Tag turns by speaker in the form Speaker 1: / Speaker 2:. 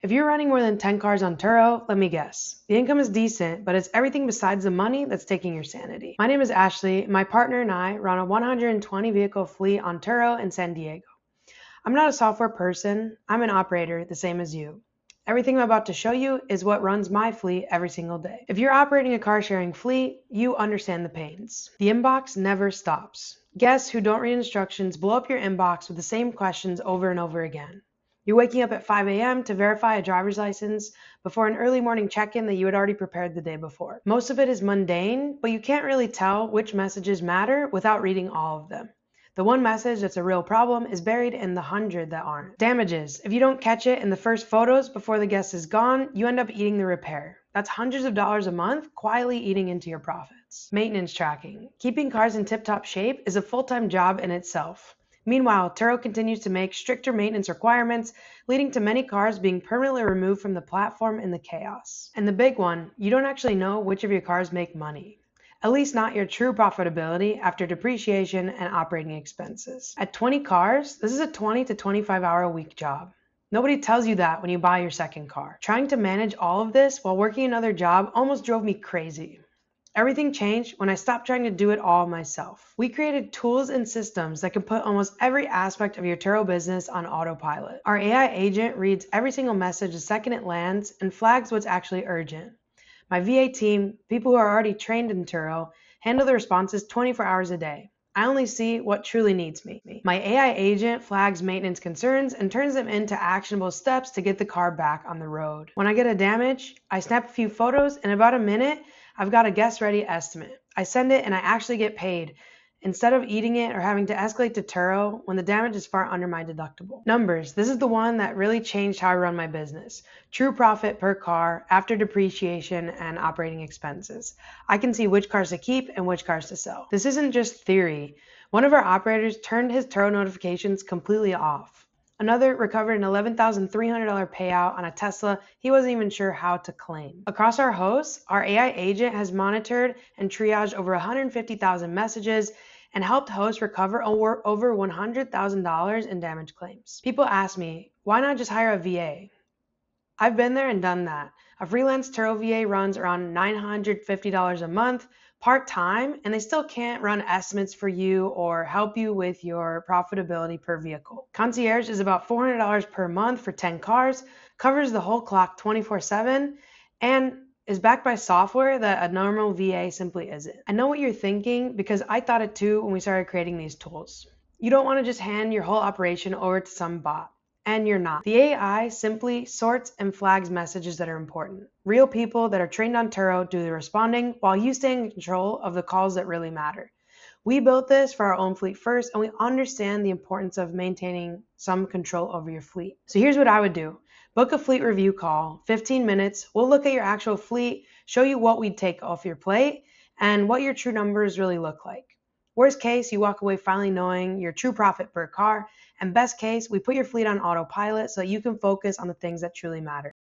Speaker 1: If you're running more than 10 cars on Turo, let me guess. The income is decent, but it's everything besides the money that's taking your sanity. My name is Ashley. My partner and I run a 120 vehicle fleet on Turo in San Diego. I'm not a software person. I'm an operator, the same as you. Everything I'm about to show you is what runs my fleet every single day. If you're operating a car sharing fleet, you understand the pains. The inbox never stops. Guests who don't read instructions blow up your inbox with the same questions over and over again. You're waking up at 5 a.m. to verify a driver's license before an early morning check-in that you had already prepared the day before. Most of it is mundane, but you can't really tell which messages matter without reading all of them. The one message that's a real problem is buried in the 100 that aren't. Damages. If you don't catch it in the first photos before the guest is gone, you end up eating the repair. That's hundreds of dollars a month quietly eating into your profits. Maintenance tracking. Keeping cars in tip-top shape is a full-time job in itself. Meanwhile, Turo continues to make stricter maintenance requirements, leading to many cars being permanently removed from the platform in the chaos. And the big one, you don't actually know which of your cars make money. At least not your true profitability after depreciation and operating expenses. At 20 cars, this is a 20 to 25 hour a week job. Nobody tells you that when you buy your second car. Trying to manage all of this while working another job almost drove me crazy. Everything changed when I stopped trying to do it all myself. We created tools and systems that can put almost every aspect of your Turo business on autopilot. Our AI agent reads every single message the second it lands and flags what's actually urgent. My VA team, people who are already trained in Turo, handle the responses 24 hours a day. I only see what truly needs me. My AI agent flags maintenance concerns and turns them into actionable steps to get the car back on the road. When I get a damage, I snap a few photos. In about a minute, I've got a guest-ready estimate. I send it and I actually get paid, instead of eating it or having to escalate to Turo when the damage is far under my deductible. Numbers. This is the one that really changed how I run my business. True profit per car after depreciation and operating expenses. I can see which cars to keep and which cars to sell. This isn't just theory. One of our operators turned his Turo notifications completely off. Another recovered an $11,300 payout on a Tesla he wasn't even sure how to claim. Across our hosts, our AI agent has monitored and triaged over 150,000 messages and helped hosts recover over $100,000 in damage claims. People ask me, why not just hire a VA? I've been there and done that. A freelance Turo VA runs around $950 a month, part-time, and they still can't run estimates for you or help you with your profitability per vehicle. Concierge is about $400 per month for 10 cars, covers the whole clock 24/7, and is backed by software that a normal VA simply isn't. I know what you're thinking because I thought it too when we started creating these tools. You don't want to just hand your whole operation over to some bot. And you're not. The AI simply sorts and flags messages that are important. Real people that are trained on Turo do the responding while you stay in control of the calls that really matter. We built this for our own fleet first, and we understand the importance of maintaining some control over your fleet. So here's what I would do. Book a fleet review call, 15 minutes. We'll look at your actual fleet, show you what we'd take off your plate, and what your true numbers really look like. Worst case, you walk away finally knowing your true profit per car. And best case, we put your fleet on autopilot so that you can focus on the things that truly matter.